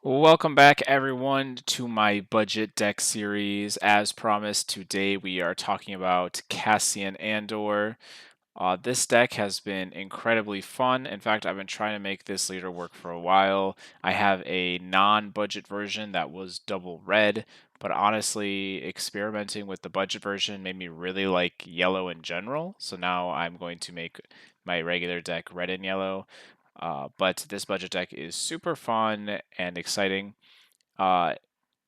Welcome back, everyone, to my budget deck series. As promised, today we are talking about Cassian Andor. This deck has been incredibly fun. In fact, I've been trying to make this leader work for a while. I have a non-budget version that was double red, but honestly, experimenting with the budget version made me really like yellow in general. So now I'm going to make my regular deck red and yellow. But this budget deck is super fun and exciting. Uh,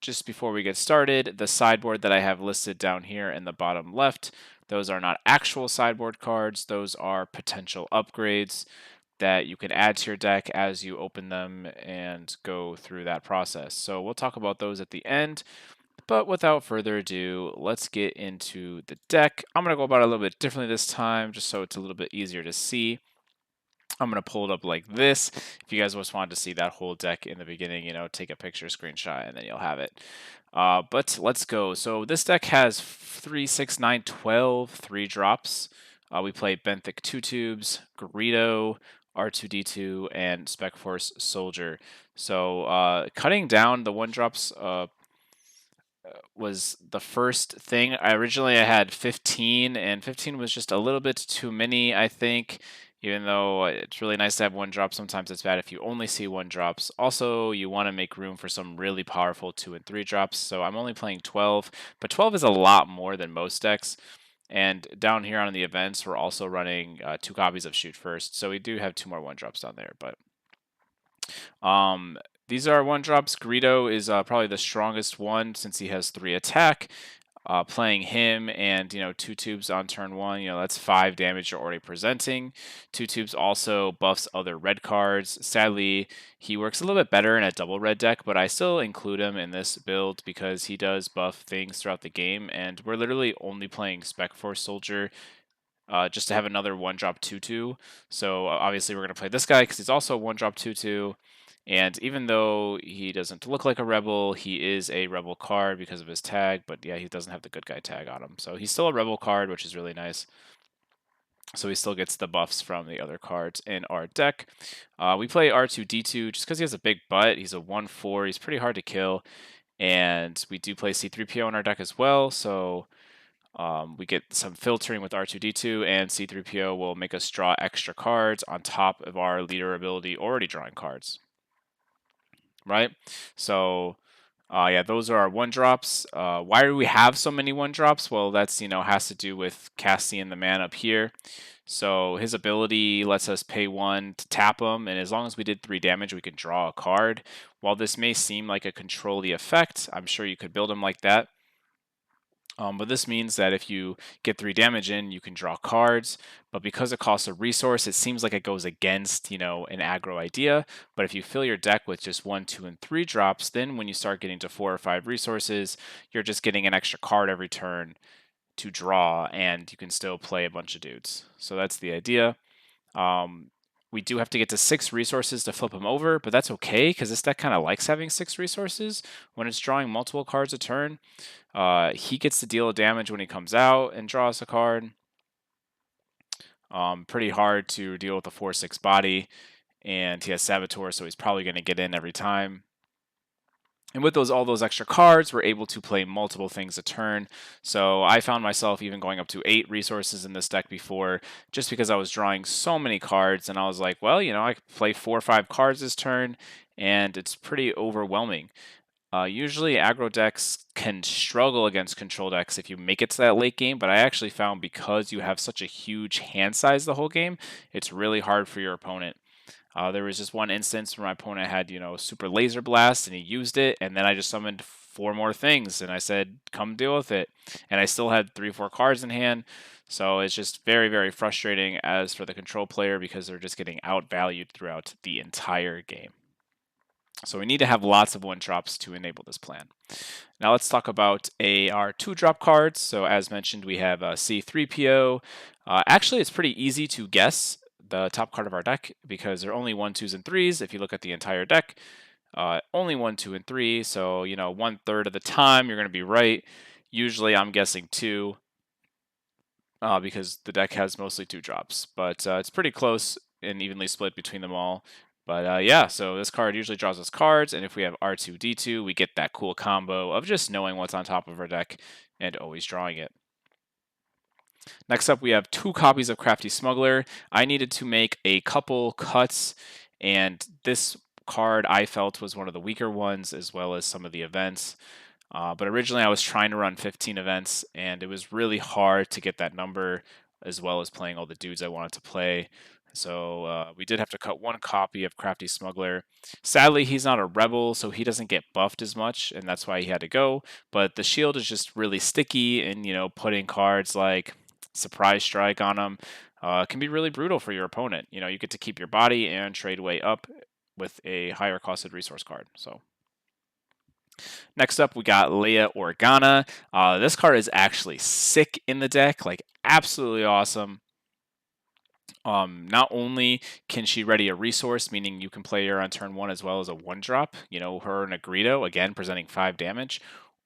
just before we get started, the sideboard that I have listed down here in the bottom left, those are not actual sideboard cards. Those are potential upgrades that you can add to your deck as you open them and go through that process. So we'll talk about those at the end. But without further ado, let's get into the deck. I'm going to go about it a little bit differently this time, just so it's a little bit easier to see. I'm going to pull it up like this. If you guys just wanted to see that whole deck in the beginning, take a picture, screenshot, and then you'll have it. But let's go. So this deck has 3, 6, 9, 12, 3 drops. We play Benthic 2 tubes, Greedo, R2D2, and Spec Force Soldier. So cutting down the 1 drops was the first thing. I had 15, and 15 was just a little bit too many, I think. Even though it's really nice to have 1 drop, sometimes it's bad if you only see 1 drops. Also, you want to make room for some really powerful 2 and 3 drops, so I'm only playing 12, but 12 is a lot more than most decks. And down here on the events, we're also running 2 copies of Shoot First, so we do have 2 more 1 drops down there, but um, these are 1 drops. Greedo is probably the strongest one since he has 3 attack. Playing him and 2 tubes on turn 1, that's 5 damage you're already presenting. 2 tubes also buffs other red cards. Sadly, he works a little bit better in a double red deck, but I still include him in this build because he does buff things throughout the game, and we're literally only playing Spec Force Soldier just to have another 1-drop 2/2. So obviously we're going to play this guy because he's also a 1-drop 2/2. And even though he doesn't look like a rebel, he is a rebel card because of his tag. But yeah, he doesn't have the good guy tag on him. So he's still a rebel card, which is really nice. So he still gets the buffs from the other cards in our deck. We play R2D2 just because he has a big butt. He's a 1/4. He's pretty hard to kill. And we do play C3PO in our deck as well. So we get some filtering with R2D2, and C3PO will make us draw extra cards on top of our leader ability already drawing cards. Right? So, yeah, those are our 1 drops. Why do we have so many 1 drops? Well, that's, has to do with Cassian, the man up here. So his ability lets us pay 1 to tap him, and as long as we did 3 damage, we can draw a card. While this may seem like a control-y effect, I'm sure you could build him like that. But this means that if you get 3 damage in, you can draw cards. But because it costs a resource, it seems like it goes against, an aggro idea. But if you fill your deck with just 1, 2, and 3 drops, then when you start getting to 4 or 5 resources, you're just getting an extra card every turn to draw, and you can still play a bunch of dudes. So that's the idea. We do have to get to 6 resources to flip him over, but that's okay because this deck kind of likes having 6 resources when it's drawing multiple cards a turn. He gets to deal damage when he comes out and draws a card. Pretty hard to deal with a 4/6 body, and he has Saboteur, so he's probably going to get in every time. And with all those extra cards, we're able to play multiple things a turn. So I found myself even going up to 8 resources in this deck before, just because I was drawing so many cards, and I was like, well, I could play 4 or 5 cards this turn, and it's pretty overwhelming. Usually aggro decks can struggle against control decks if you make it to that late game, but I actually found because you have such a huge hand size the whole game, it's really hard for your opponent. There was just one instance where my opponent had, super laser blast and he used it, and then I just summoned 4 more things and I said, come deal with it. And I still had 3 or 4 cards in hand. So it's just very, very frustrating as for the control player because they're just getting outvalued throughout the entire game. So we need to have lots of 1 drops to enable this plan. Now let's talk about our 2 drop cards. So as mentioned, we have C3PO. Actually, it's pretty easy to guess the top card of our deck because there are only 1, 2s, and 3s. If you look at the entire deck, only 1, 2, and 3. So 1/3 of the time you're going to be right. Usually I'm guessing 2 because the deck has mostly 2 drops, but it's pretty close and evenly split between them all. But yeah, so this card usually draws us cards, and if we have R2D2, we get that cool combo of just knowing what's on top of our deck and always drawing it. Next up, we have 2 copies of Crafty Smuggler. I needed to make a couple cuts, and this card I felt was one of the weaker ones, as well as some of the events. But originally, I was trying to run 15 events, and it was really hard to get that number, as well as playing all the dudes I wanted to play. So we did have to cut 1 copy of Crafty Smuggler. Sadly, he's not a rebel, so he doesn't get buffed as much, and that's why he had to go. But the shield is just really sticky, and putting cards like Surprise Strike on him can be really brutal for your opponent. You get to keep your body and trade way up with a higher costed resource card. So. Next up, we got Leia Organa. This card is actually sick in the deck, like absolutely awesome. Not only can she ready a resource, meaning you can play her on turn 1 as well as a 1-drop, her and a Greedo, again, presenting 5 damage,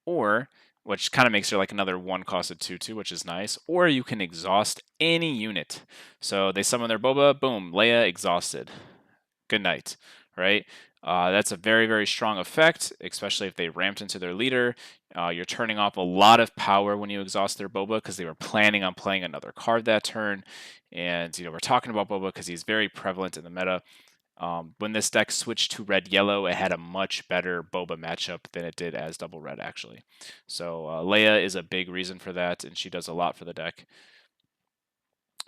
or, which kind of makes her like another 1-costed 2/2, which is nice, or you can exhaust any unit. So they summon their Boba, boom, Leia exhausted. Good night, right? That's a very, very strong effect, especially if they ramped into their leader. You're turning off a lot of power when you exhaust their Boba because they were planning on playing another card that turn. And, we're talking about Boba because he's very prevalent in the meta. When this deck switched to red-yellow, it had a much better Boba matchup than it did as double red, actually. So Leia is a big reason for that, and she does a lot for the deck.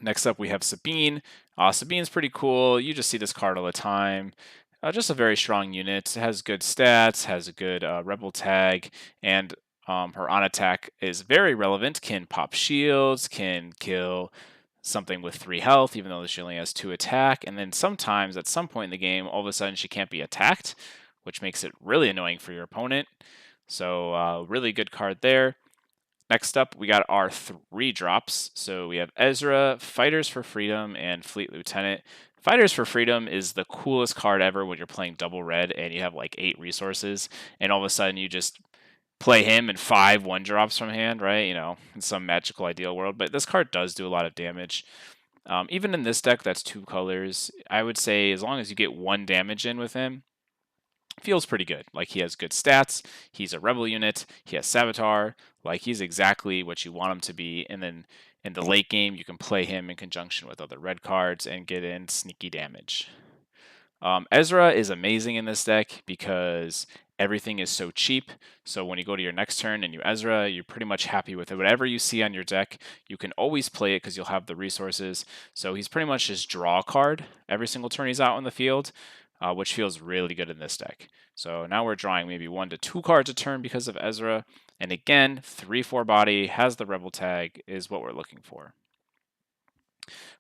Next up, we have Sabine. Sabine's pretty cool. You just see this card all the time. Just a very strong unit. Has good stats, has a good rebel tag, and her on attack is very relevant. Can pop shields, can kill something with 3 health, even though she only has 2 attack. And then sometimes, at some point in the game, all of a sudden she can't be attacked, which makes it really annoying for your opponent. So really good card there. Next up, we got our 3 drops. So we have Ezra, Fighters for Freedom, and Fleet Lieutenant. Fighters for Freedom is the coolest card ever when you're playing double red and you have like 8 resources, and all of a sudden you just play him and 5 1-drops from hand, right? In some magical ideal world. But this card does do a lot of damage. Even in this deck, that's 2 colors. I would say as long as you get 1 damage in with him, feels pretty good. Like, he has good stats, he's a rebel unit, he has Savitar, like he's exactly what you want him to be. And then in the late game, you can play him in conjunction with other red cards and get in sneaky damage. Ezra is amazing in this deck because everything is so cheap. So when you go to your next turn and you Ezra, you're pretty much happy with it. Whatever you see on your deck, you can always play it because you'll have the resources. So he's pretty much just draw a card every single turn he's out on the field, which feels really good in this deck. So now we're drawing maybe 1 to 2 cards a turn because of Ezra. And again, 3/4 body, has the rebel tag, is what we're looking for.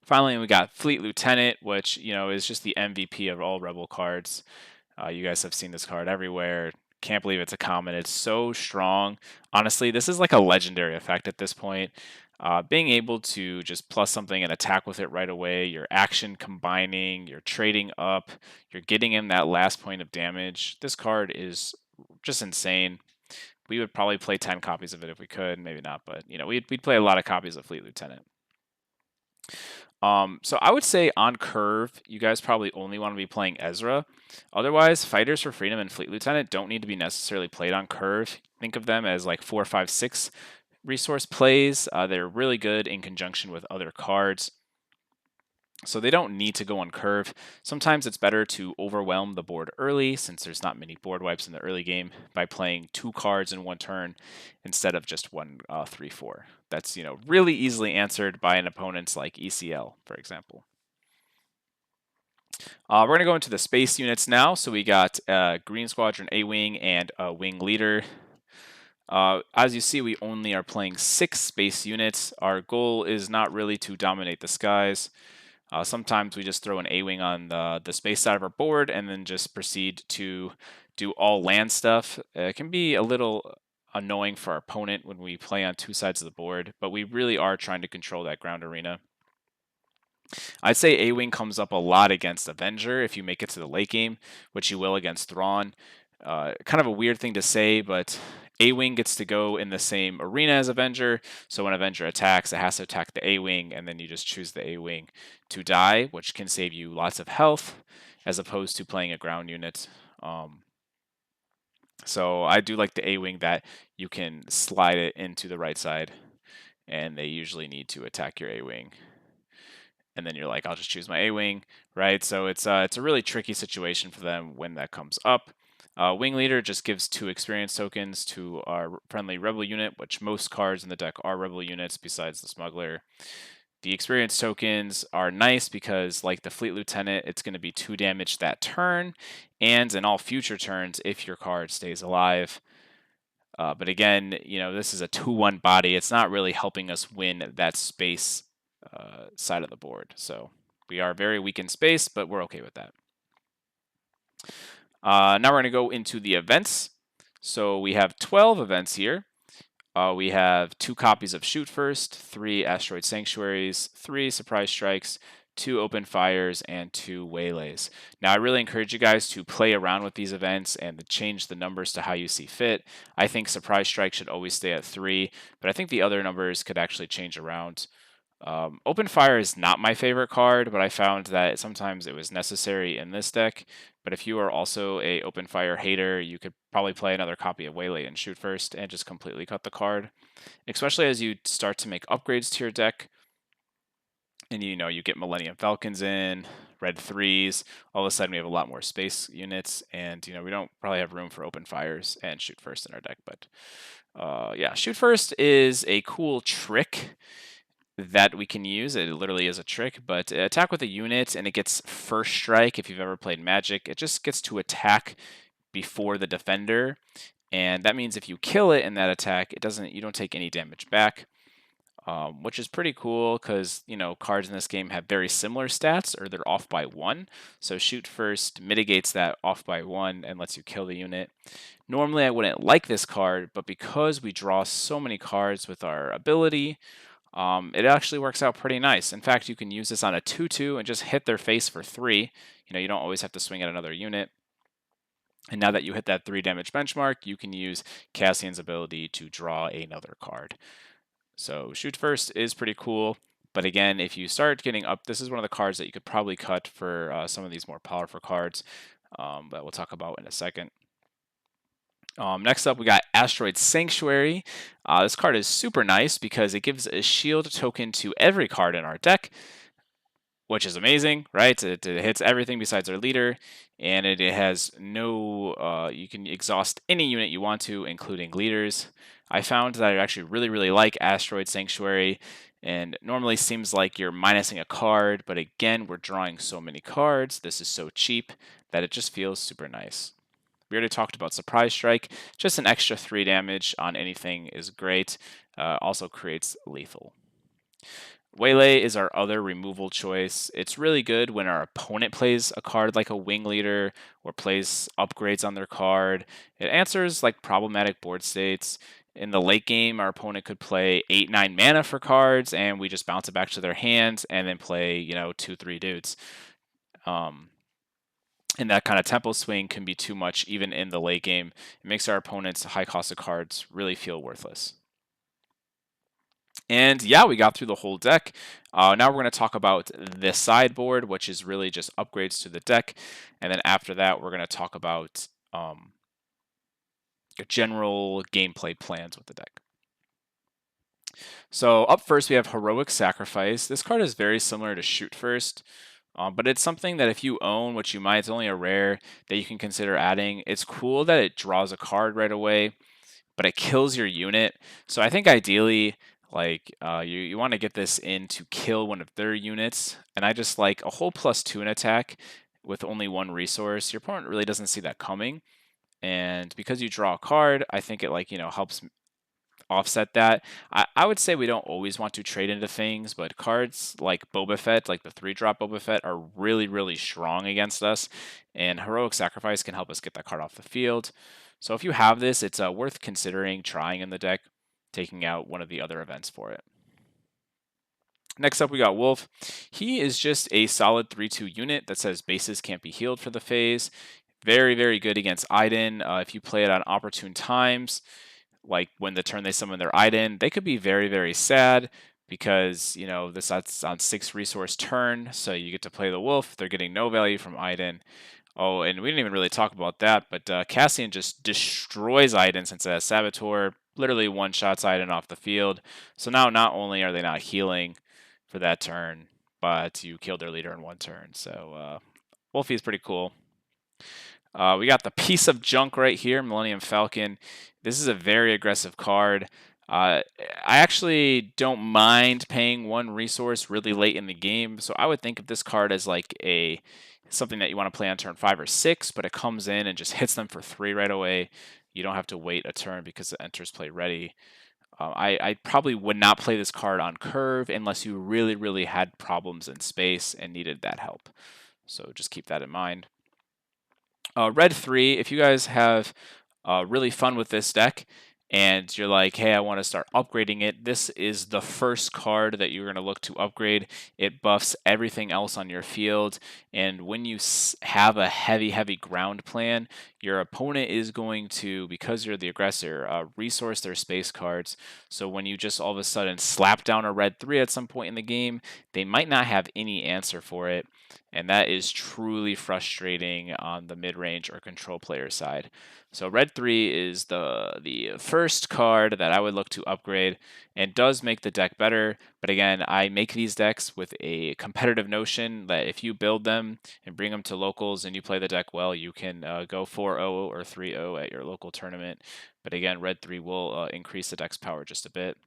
Finally, we got Fleet Lieutenant, which, is just the MVP of all Rebel cards. You guys have seen this card everywhere. Can't believe it's a common. It's so strong. Honestly, this is like a legendary effect at this point. Being able to just plus something and attack with it right away, your action combining, you're trading up, you're getting in that last point of damage. This card is just insane. We would probably play 10 copies of it if we could, maybe not, but we'd play a lot of copies of Fleet Lieutenant. So I would say on curve, you guys probably only want to be playing Ezra. Otherwise, Fighters for Freedom and Fleet Lieutenant don't need to be necessarily played on curve. Think of them as like 4, 5, 6 resource plays. They're really good in conjunction with other cards. So they don't need to go on curve. Sometimes it's better to overwhelm the board early, since there's not many board wipes in the early game, by playing 2 cards in 1 turn instead of just 1 3, 4. That's really easily answered by an opponent's like ECL, for example. We're going to go into the space units now. So we got Green Squadron A-Wing and a Wing Leader. As you see, we only are playing 6 space units. Our goal is not really to dominate the skies. Sometimes we just throw an A-Wing on the space side of our board and then just proceed to do all land stuff. It can be a little annoying for our opponent when we play on 2 sides of the board, but we really are trying to control that ground arena. I'd say A-Wing comes up a lot against Avenger if you make it to the late game, which you will against Thrawn. Kind of a weird thing to say, but A-Wing gets to go in the same arena as Avenger, so when Avenger attacks, it has to attack the A-Wing, and then you just choose the A-Wing to die, which can save you lots of health. as opposed to playing a ground unit. So I do like the A-Wing that you can slide it into the right side, and they usually need to attack your A-Wing. And then you're like, I'll just choose my A-Wing, right? So it's a really tricky situation for them when that comes up. Wing Leader just gives 2 experience tokens to our friendly Rebel unit, which most cards in the deck are Rebel units besides the Smuggler. The experience tokens are nice because, like the Fleet Lieutenant, it's going to be 2 damage that turn, and in all future turns if your card stays alive. But again, this is a 2-1 body. It's not really helping us win that space side of the board. So we are very weak in space, but we're okay with that. Now we're going to go into the events. So we have 12 events here. We have 2 copies of Shoot First, 3 Asteroid Sanctuaries, 3 Surprise Strikes, 2 Open Fires, and 2 Waylays. Now, I really encourage you guys to play around with these events and to change the numbers to how you see fit. I think Surprise Strike should always stay at 3, but I think the other numbers could actually change around. Open Fire is not my favorite card, but I found that sometimes it was necessary in this deck. But if you are also a Open Fire hater, you could probably play another copy of Waylay and Shoot First and just completely cut the card. Especially as you start to make upgrades to your deck, and you get Millennium Falcons in, Red 3s. All of a sudden, we have a lot more space units, and we don't probably have room for Open Fires and Shoot First in our deck. But yeah, Shoot First is a cool trick that we can use. It literally is a trick, but attack with a unit and it gets first strike. If you've ever played Magic, it just gets to attack before the defender, and that means if you kill it in that attack, you don't take any damage back, which is pretty cool because cards in this game have very similar stats or they're off by 1. So Shoot First mitigates that off by 1 and lets you kill the unit. Normally I wouldn't like this card, but because we draw so many cards with our ability, it actually works out pretty nice. In fact, you can use this on a 2/2 and just hit their face for 3. You don't always have to swing at another unit. And now that you hit that 3 damage benchmark, you can use Cassian's ability to draw another card. So Shoot First is pretty cool. But again, if you start getting up, this is one of the cards that you could probably cut for some of these more powerful cards that we'll talk about in a second. Next up, we got Asteroid Sanctuary. This card is super nice because it gives a shield token to every card in our deck, which is amazing, right? It hits everything besides our leader, and it has no, you can exhaust any unit you want to, including leaders. I found that I actually really, really like Asteroid Sanctuary, and normally seems like you're minusing a card, but again, we're drawing so many cards, this is so cheap, that it just feels super nice. We already talked about Surprise Strike. Just an extra 3 damage on anything is great. Also creates lethal. Waylay is our other removal choice. It's really good when our opponent plays a card like a Wing Leader or plays upgrades on their card. It answers like problematic board states. In the late game, our opponent could play 8-9 mana for cards, and we just bounce it back to their hands and then play 2-3 dudes. And that kind of tempo swing can be too much even in the late game. It makes our opponent's high cost of cards really feel worthless. And yeah, we got through the whole deck. Now we're going to talk about the sideboard, which is really just upgrades to the deck. And then after that, we're going to talk about general gameplay plans with the deck. So up first, we have Heroic Sacrifice. This card is very similar to Shoot First. But it's something that if you own, which you might, it's only a rare that you can consider adding. It's cool that it draws a card right away, but it kills your unit. So I think ideally, like you want to get this in to kill one of their units. And I just like a whole +2 in attack with only 1 resource. Your opponent really doesn't see that coming. And because you draw a card, I think it helps offset that. I would say we don't always want to trade into things, but cards like Boba Fett, like the 3-drop Boba Fett, are really, really strong against us, and Heroic Sacrifice can help us get that card off the field. So if you have this, it's worth considering trying in the deck, taking out one of the other events for it. Next up, we got Wolf. He is just a solid 3/2 unit that says bases can't be healed for the phase. Very, very good against Iden. If you play it on opportune times, like when the turn they summon their Iden, they could be very, very sad, because that's on 6 resource turn, so you get to play the wolf. They're getting no value from Iden. Oh, and we didn't even really talk about that, but Cassian just destroys Iden since it has Saboteur, literally one-shots Iden off the field. So now not only are they not healing for that turn, but you killed their leader in one turn. So Wolfie is pretty cool. We got the piece of junk right here, Millennium Falcon. This is a very aggressive card. I actually don't mind paying 1 resource really late in the game, so I would think of this card as like something that you want to play on turn 5 or 6, but it comes in and just hits them for 3 right away. You don't have to wait a turn because it enters play ready. I probably would not play this card on curve unless you really, really had problems in space and needed that help. So just keep that in mind. Red 3, if you guys have really fun with this deck and you're like, hey, I want to start upgrading it, this is the first card that you're going to look to upgrade. It buffs everything else on your field, and when you have a heavy, heavy ground plan, your opponent is going to, because you're the aggressor, resource their space cards. So when you just all of a sudden slap down a red 3 at some point in the game, they might not have any answer for it. And that is truly frustrating on the mid-range or control player side. So red 3 is the first card that I would look to upgrade, and does make the deck better. But again, I make these decks with a competitive notion that if you build them and bring them to locals and you play the deck well, you can go 4-0 or 3-0 at your local tournament. But again, red 3 will increase the deck's power just a bit.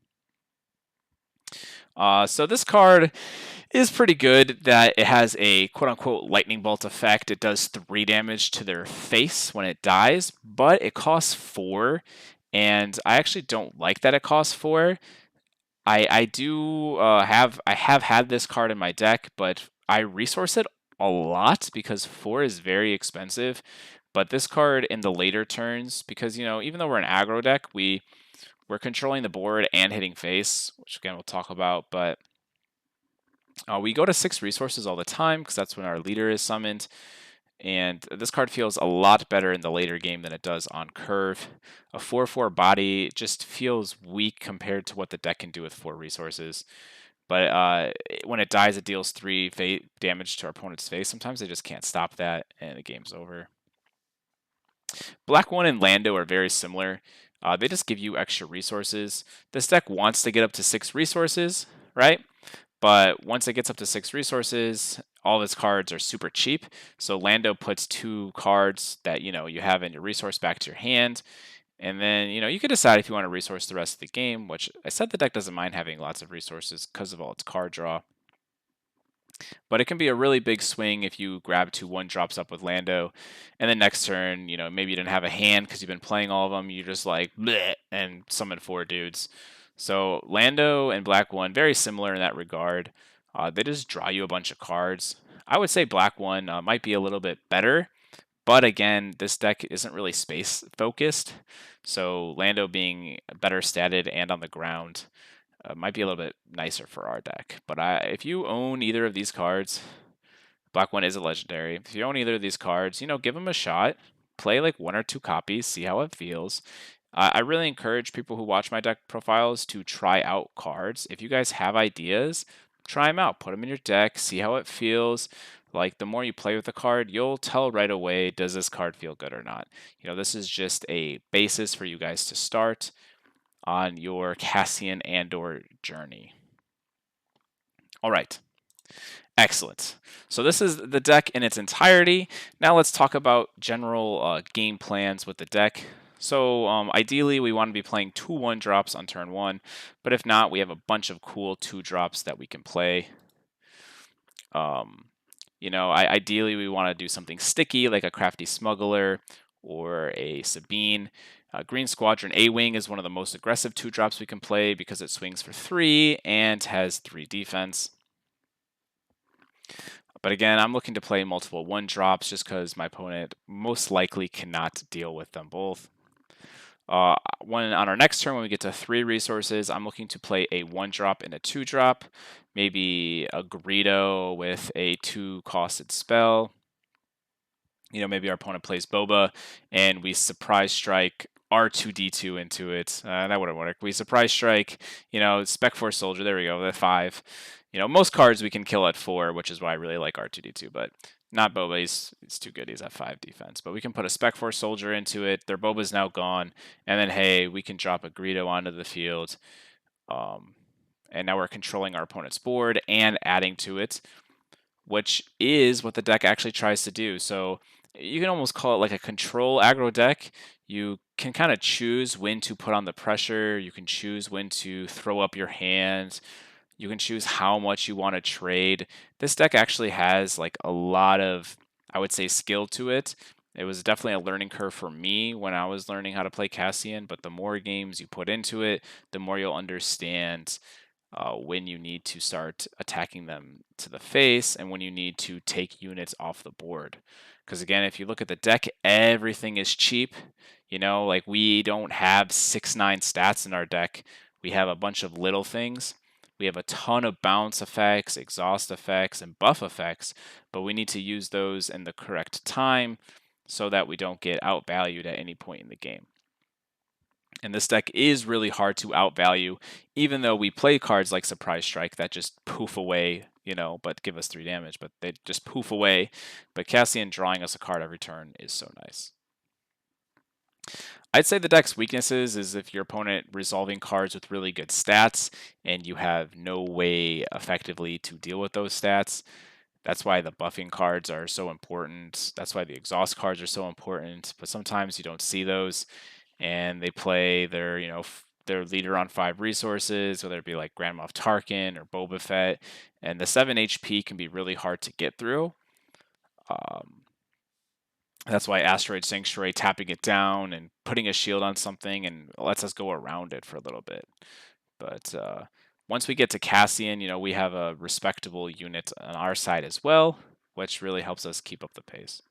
So this card is pretty good that it has a quote-unquote lightning bolt effect. It does 3 damage to their face when it dies, but it costs 4, and I actually don't like that it costs 4. I do I have had this card in my deck, but I resource it a lot because 4 is very expensive. But this card in the later turns, because even though we're an aggro deck, we're controlling the board and hitting face, which again we'll talk about, but we go to 6 resources all the time because that's when our leader is summoned, and this card feels a lot better in the later game than it does on curve. A 4/4 body just feels weak compared to what the deck can do with 4 resources. But when it dies, it deals 3 damage to our opponent's face. Sometimes they just can't stop that, and the game's over. Black 1 and Lando are very similar. They just give you extra resources. This deck wants to get up to 6 resources, right? But once it gets up to 6 resources, all of its cards are super cheap. So Lando puts 2 cards that you have in your resource back to your hand. And then you can decide if you want to resource the rest of the game, which I said the deck doesn't mind having lots of resources because of all its card draw. But it can be a really big swing if you grab 2 1-drops up with Lando, and then next turn, maybe you didn't have a hand because you've been playing all of them. You just like bleh, and summon 4 dudes. So Lando and Black 1 very similar in that regard. They just draw you a bunch of cards. I would say Black 1 might be a little bit better, but again, this deck isn't really space focused. So Lando being better statted and on the ground might be a little bit nicer for our deck. But if you own either of these cards, Black 1 is a legendary. If you own either of these cards, give them a shot. Play like 1 or 2 copies, see how it feels. I really encourage people who watch my deck profiles to try out cards. If you guys have ideas, try them out. Put them in your deck, see how it feels. Like, the more you play with the card, you'll tell right away, does this card feel good or not? This is just a basis for you guys to start on your Cassian Andor journey. All right. Excellent. So this is the deck in its entirety. Now let's talk about general game plans with the deck. So ideally, we want to be playing 2 1-drops on turn 1, but if not, we have a bunch of cool 2-drops that we can play. Ideally, we want to do something sticky like a Crafty Smuggler or a Sabine. Green Squadron A-Wing is one of the most aggressive 2-drops we can play because it swings for 3 and has 3 defense. But again, I'm looking to play multiple 1-drops just because my opponent most likely cannot deal with them both. On our next turn, when we get to 3 resources, I'm looking to play a 1-drop and a 2-drop. Maybe a Greedo with a 2-costed spell. Maybe our opponent plays Boba, and we surprise strike R2D2 into it. That wouldn't work. We surprise strike, Spec Force Soldier. There we go. The 5. Most cards we can kill at 4, which is why I really like R2D2, but not Boba. He's too good. He's at 5 defense. But we can put a Spec Force Soldier into it. Their Boba's now gone. And then, hey, we can drop a Greedo onto the field. And now we're controlling our opponent's board and adding to it, which is what the deck actually tries to do. So you can almost call it like a control aggro deck. You can kind of choose when to put on the pressure. You can choose when to throw up your hand. You can choose how much you want to trade. This deck actually has like a lot of, I would say, skill to it. It was definitely a learning curve for me when I was learning how to play Cassian, but the more games you put into it, the more you'll understand when you need to start attacking them to the face and when you need to take units off the board. Because again, if you look at the deck, everything is cheap. Like we don't have 6/9 stats in our deck. We have a bunch of little things. We have a ton of bounce effects, exhaust effects, and buff effects, but we need to use those in the correct time so that we don't get outvalued at any point in the game. And this deck is really hard to outvalue, even though we play cards like Surprise Strike that just poof away, but give us 3 damage, but they just poof away. But Cassian drawing us a card every turn is so nice. I'd say the deck's weaknesses is if your opponent resolving cards with really good stats and you have no way effectively to deal with those stats. That's why the buffing cards are so important. That's why the exhaust cards are so important. But sometimes you don't see those, and they play their, their leader on 5 resources, whether it be like Grand Moff Tarkin or Boba Fett, and the 7 HP can be really hard to get through. That's why Asteroid Sanctuary tapping it down and putting a shield on something and lets us go around it for a little bit. But once we get to Cassian, we have a respectable unit on our side as well, which really helps us keep up the pace.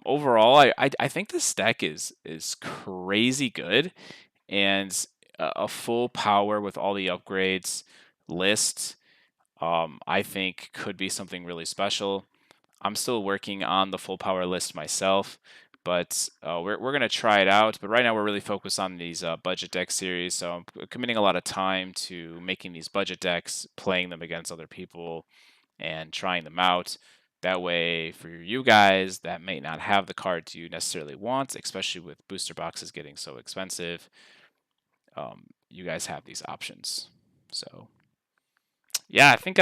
Overall, I think this deck is crazy good, and a full power with all the upgrades list, I think could be something really special. I'm still working on the full power list myself, but we're going to try it out. But right now we're really focused on these budget deck series, so I'm committing a lot of time to making these budget decks, playing them against other people, and trying them out. That way, for you guys that may not have the cards you necessarily want, especially with booster boxes getting so expensive, you guys have these options. So yeah, I think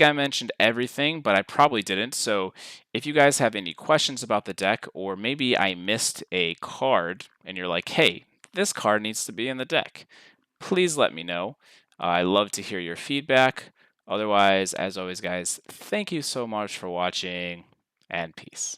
I mentioned everything, but I probably didn't. So if you guys have any questions about the deck, or maybe I missed a card and you're like, hey, this card needs to be in the deck, please let me know. I love to hear your feedback. Otherwise, as always, guys, thank you so much for watching, and peace.